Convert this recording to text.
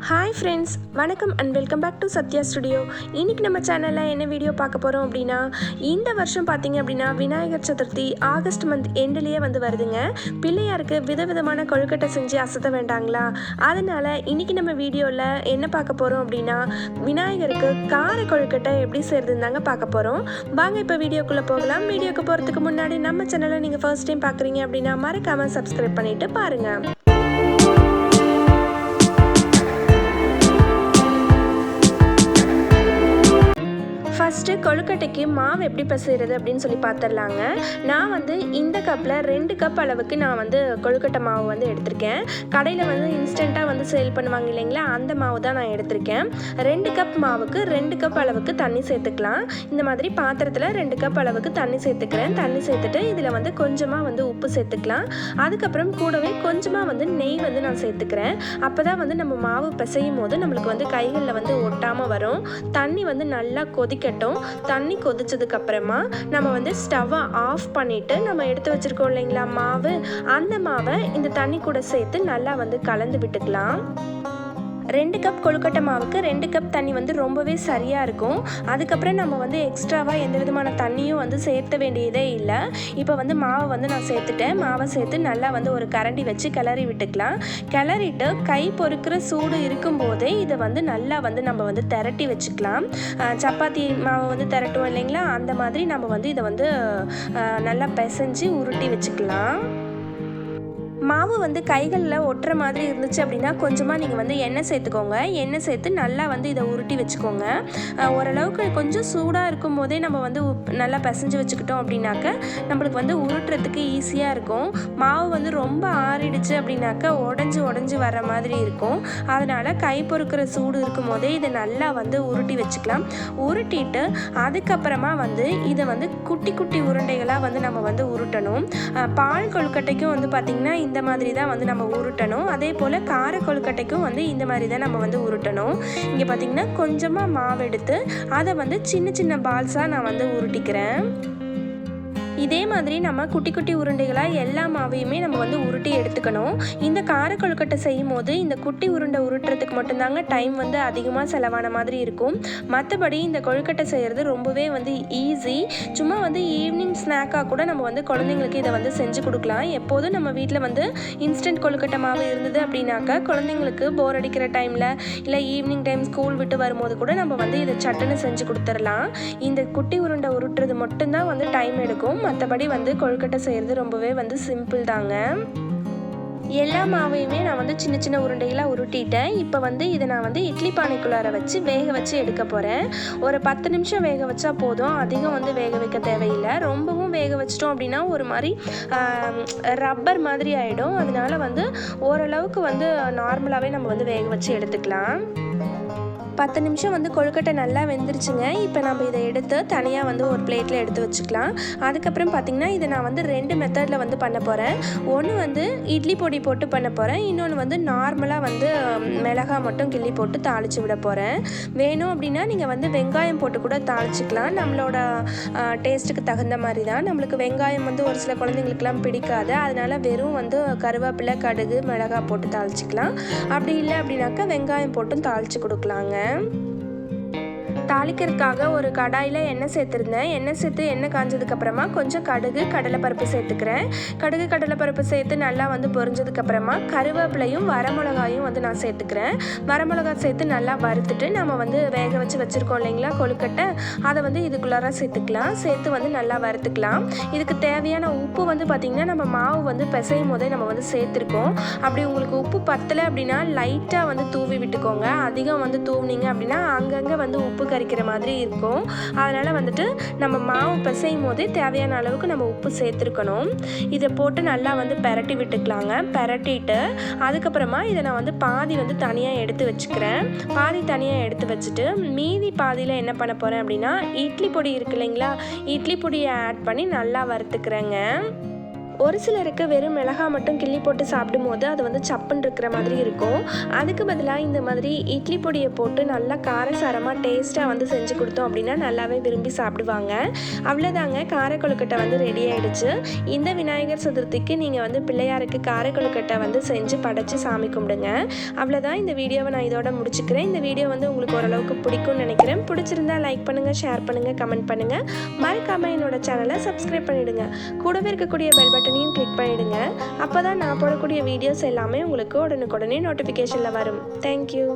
Hi friends, வணக்கம் and welcome back to Sathya studio. இன்றைக்கி நம்ம சேனலில் என்ன வீடியோ பார்க்க போகிறோம் அப்படின்னா, இந்த வருஷம் பார்த்திங்க அப்படின்னா விநாயகர் சதுர்த்தி ஆகஸ்ட் மந்த் எண்டுலேயே வருதுங்க. பிள்ளையாருக்கு விதவிதமான கொழுக்கட்டை செஞ்சு அசத்த வேண்டாங்களா? அதனால் இன்றைக்கி நம்ம வீடியோவில் என்ன பார்க்க போகிறோம் அப்படின்னா, விநாயகருக்கு கார கொழுக்கட்டை எப்படி செய்கிறதுன்னு தாங்க பார்க்க போகிறோம். வாங்க இப்போ வீடியோக்குள்ளே போகலாம். வீடியோக்கு போகிறதுக்கு முன்னாடி நம்ம சேனலை நீங்கள் ஃபர்ஸ்ட் டைம் பார்க்குறீங்க அப்படின்னா மறக்காமல் சப்ஸ்கிரைப் பண்ணிவிட்டு பாருங்கள். ஃபஸ்ட்டு கொழுக்கட்டைக்கு மாவு எப்படி பிசைகிறது அப்படின்னு சொல்லி பார்த்துடலாங்க. நான் இந்த கப்பில் 2 கப் அளவுக்கு நான் கொழுக்கட்டை மாவு எடுத்திருக்கேன். கடையில் இன்ஸ்டண்ட்டாக சேல் பண்ணுவாங்க இல்லைங்களா, அந்த மாவு தான் நான் எடுத்திருக்கேன். 2 கப் மாவுக்கு 2 கப் அளவுக்கு தண்ணி சேர்த்துக்கலாம். இந்த மாதிரி பாத்திரத்தில் 2 கப் அளவுக்கு தண்ணி சேர்த்துக்கிறேன். தண்ணி சேர்த்துட்டு இதில் கொஞ்சமாக உப்பு சேர்த்துக்கலாம். அதுக்கப்புறம் கூடவே கொஞ்சமாக நெய் நான் சேர்த்துக்கிறேன். அப்போ தான் நம்ம மாவு பிசையும் போது நம்மளுக்கு கைகளில் ஒட்டாமல் வரும். தண்ணி நல்லா கொதிக்கட்டும். தண்ணி கொதிச்சதுக்கு அப்புறமா நம்ம ஸ்டவ்வை ஆஃப் பண்ணிட்டு நம்ம எடுத்து வச்சிருக்கோம் இல்லைங்களா மாவு, அந்த மாவை இந்த தண்ணி கூட சேர்த்து நல்லா கலந்து விட்டுக்கலாம். 2 கப் கொழுக்கட்டை மாவுக்கு 2 கப் தண்ணி ரொம்பவே சரியாக இருக்கும். அதுக்கப்புறம் நம்ம எக்ஸ்ட்ராவாக எந்த விதமான தண்ணியும் சேர்த்த வேண்டியதே இல்லை. இப்போ மாவை நான் சேர்த்துட்டேன். மாவை சேர்த்து நல்லா ஒரு கரண்டி வச்சு கிளறி விட்டுக்கலாம். கிளறிட்டு கை பொறுக்கிற சூடு இருக்கும்போதே இதை நல்லா நம்ம திரட்டி வச்சுக்கலாம். சப்பாத்தி மாவை திரட்டுவோம் இல்லைங்களா, அந்த மாதிரி நம்ம இதை நல்லா பிசைஞ்சு உருட்டி வச்சுக்கலாம். மாவு கைகளில் ஒட்டுற மாதிரி இருந்துச்சு அப்படின்னா கொஞ்சமாக நீங்கள் எண்ணெய் சேர்த்துக்கோங்க. எண்ணெய் சேர்த்து நல்லா இதை உருட்டி வச்சுக்கோங்க. ஓரளவுக்கு கொஞ்சம் சூடாக இருக்கும் போதே நம்ம நல்லா பிசைஞ்சு வச்சுக்கிட்டோம் அப்படின்னாக்க நம்மளுக்கு உருட்டுறதுக்கு ஈஸியாக இருக்கும். மாவு ரொம்ப ஆறிடுச்சு அப்படின்னாக்க உடஞ்சி வர மாதிரி இருக்கும். அதனால் கை பொறுக்கிற சூடு இருக்கும் போதே இதை நல்லா உருட்டி வச்சுக்கலாம். உருட்டிட்டு அதுக்கப்புறமா இதை குட்டி குட்டி உருண்டைகளாக நம்ம உருட்டணும். பால் கொழுக்கட்டைக்கும் பார்த்திங்கன்னா இந்த மாதிரி தான் நம்ம உருட்டணும். அதே போல் கார கொழுக்கட்டைக்கும் இந்த மாதிரி தான் நம்ம உருட்டணும். இங்கே பார்த்திங்கன்னா கொஞ்சமாக மாவு எடுத்து அதை சின்ன சின்ன பால்ஸாக நான் உருட்டிக்கிறேன். இதே மாதிரி நம்ம குட்டி குட்டி உருண்டைகளாக எல்லா மாவையுமே நம்ம உருட்டி எடுத்துக்கணும். இந்த கார கொழுக்கட்டை செய்யும் போது இந்த குட்டி உருண்டை உருட்டுறதுக்கு மட்டும்தாங்க டைம் அதிகமாக செலவான மாதிரி இருக்கும். மற்றபடி இந்த கொழுக்கட்டை செய்கிறது ரொம்பவே ஈஸி. சும்மா ஈவினிங் ஸ்நாக்காக கூட நம்ம குழந்தைங்களுக்கு இதை செஞ்சு கொடுக்கலாம். எப்போதும் நம்ம வீட்டில் இன்ஸ்டன்ட் கொழுக்கட்டை மாவு இருந்தது அப்படின்னாக்கா குழந்தைங்களுக்கு போர் அடிக்கிற டைமில் இல்லை ஈவினிங் டைம் ஸ்கூல் விட்டு வரும்போது கூட நம்ம இதை சட்டுன்னு செஞ்சு கொடுத்துடலாம். இந்த குட்டி உருண்டை உருட்டுறது மட்டும்தான் டைம் எடுக்கும். மற்றபடி கொழுக்கட்டை செய்கிறது ரொம்பவே சிம்பிள் தாங்க. எல்லா மாவையுமே நான் சின்ன சின்ன உருண்டைகளாக உருட்டிட்டேன். இப்போ இதை நான் இட்லி பானைக்குள்ளார வச்சு வேக வச்சு எடுக்க போகிறேன். ஒரு 10 நிமிஷம் வேக வச்சா போதும். அதிகம் வேக வைக்க தேவையில்லை. ரொம்பவும் வேக வச்சிட்டோம் அப்படின்னா ஒரு மாதிரி ரப்பர் மாதிரி ஆகிடும். அதனால ஓரளவுக்கு நார்மலாகவே நம்ம வேக வச்சு எடுத்துக்கலாம். 10 நிமிஷம் கொழுக்கட்டை நல்லா வெந்துருச்சுங்க. இப்போ நம்ம இதை எடுத்து தனியாக ஒரு பிளேட்டில் எடுத்து வச்சுக்கலாம். அதுக்கப்புறம் பார்த்திங்கன்னா இதை நான் 2 மெத்தடில் பண்ண போகிறேன். ஒன்று இட்லி பொடி போட்டு பண்ண போகிறேன். இன்னொன்று நார்மலாக மிளகாய் மட்டும் கிள்ளி போட்டு தாளித்து விட போகிறேன். வேணும் அப்படின்னா நீங்கள் வெங்காயம் போட்டு கூட தாளிச்சிக்கலாம். நம்மளோட டேஸ்ட்டுக்கு தகுந்த மாதிரி தான். நம்மளுக்கு வெங்காயம் ஒரு சில குழந்தைங்களுக்குலாம் பிடிக்காது. அதனால் வெறும் கருவேப்பிலை, கடுகு, மிளகாய் போட்டு தாளிச்சிக்கலாம். அப்படி இல்லை அப்படின்னாக்கா வெங்காயம் போட்டும் தாளித்து கொடுக்கலாங்க. தாளிக்கிறதுக்காக ஒரு கடாயில் எண்ணெய் சேர்த்துருந்தேன். எண்ணெய் சேர்த்து எண்ணெய் காஞ்சதுக்கப்புறமா கொஞ்சம் கடுகு, கடலைப்பருப்பு சேர்த்துக்கிறேன். கடுகு, கடலைப்பருப்பு சேர்த்து நல்லா பொரிஞ்சதுக்கப்புறமா கருவேப்பிலையும் வரமிளகாயும் நான் சேர்த்துக்கிறேன். வரமிளகாய் சேர்த்து நல்லா வறுத்துட்டு நம்ம வேக வச்சு வச்சுருக்கோம் இல்லைங்களா கொழுக்கட்டை, அதை இதுக்குள்ளார சேர்த்துக்கலாம். சேர்த்து நல்லா வறுத்துக்கலாம். இதுக்கு தேவையான உப்பு பார்த்திங்கன்னா நம்ம மாவு பிசையும் போதே நம்ம சேர்த்துருக்கோம். அப்படி உங்களுக்கு உப்பு பத்தலை அப்படின்னா லைட்டாக தூவி விட்டுக்கோங்க. அதிகம் தூவினீங்க அப்படின்னா அங்கங்கே உப்பு கரிக்கிற மாதிரி இருக்கும். அதனால் நம்ம மாவு பிசையும் போதே தேவையான அளவுக்கு நம்ம உப்பு சேர்த்துருக்கணும். இதை போட்டு நல்லா பெரட்டி விட்டுக்கலாங்க. பெரட்டிட்டு அதுக்கப்புறமா இதை நான் பாதி தனியாக எடுத்து வச்சுக்கிறேன். பாதி தனியாக எடுத்து வச்சுட்டு மீதி பாதியில் என்ன பண்ண போகிறேன் அப்படின்னா இட்லி பொடி இருக்கு இல்லைங்களா, இட்லி பொடியை ஆட் பண்ணி நல்லா வறுத்துக்கிறேங்க. ஒரு சிலருக்கு வெறும் மிளகாய் மட்டும் கிள்ளி போட்டு சாப்பிடும்போது அது வந்து சப்புன்னு இருக்கிற மாதிரி இருக்கும். அதுக்கு பதிலாக இந்த மாதிரி இட்லி பொடியை போட்டு நல்லா காரசாரமாக டேஸ்ட்டாக வந்து செஞ்சு கொடுத்தோம் அப்படின்னா நல்லாவே விரும்பி சாப்பிடுவாங்க. அவ்வளோதாங்க, காரக்கொழுக்கட்டை வந்து ரெடி ஆகிடுச்சு. இந்த விநாயகர் சதுர்த்திக்கு நீங்கள் வந்து பிள்ளையாருக்கு காரக்கொழுக்கட்டை வந்து செஞ்சு படைச்சி சாமி கும்பிடுங்க. அவ்வளோதான், இந்த வீடியோவை நான் இதோட முடிச்சுக்கிறேன். இந்த வீடியோ வந்து உங்களுக்கு ஓரளவுக்கு பிடிக்கும்னு நினைக்கிறேன். பிடிச்சிருந்தா லைக் பண்ணுங்கள், ஷேர் பண்ணுங்கள், கமெண்ட் பண்ணுங்கள். மறக்காமல் என்னோட சேனலை சப்ஸ்கிரைப் பண்ணிவிடுங்க. கூடவே இருக்கக்கூடிய பெல் பட்டனையும் கிளிக் பண்ணிவிடுங்க. அப்போ தான் நான் போடக்கூடிய வீடியோஸ் எல்லாமே உங்களுக்கு உடனுக்குடனே நோட்டிஃபிகேஷனில் வரும். தேங்க்யூ.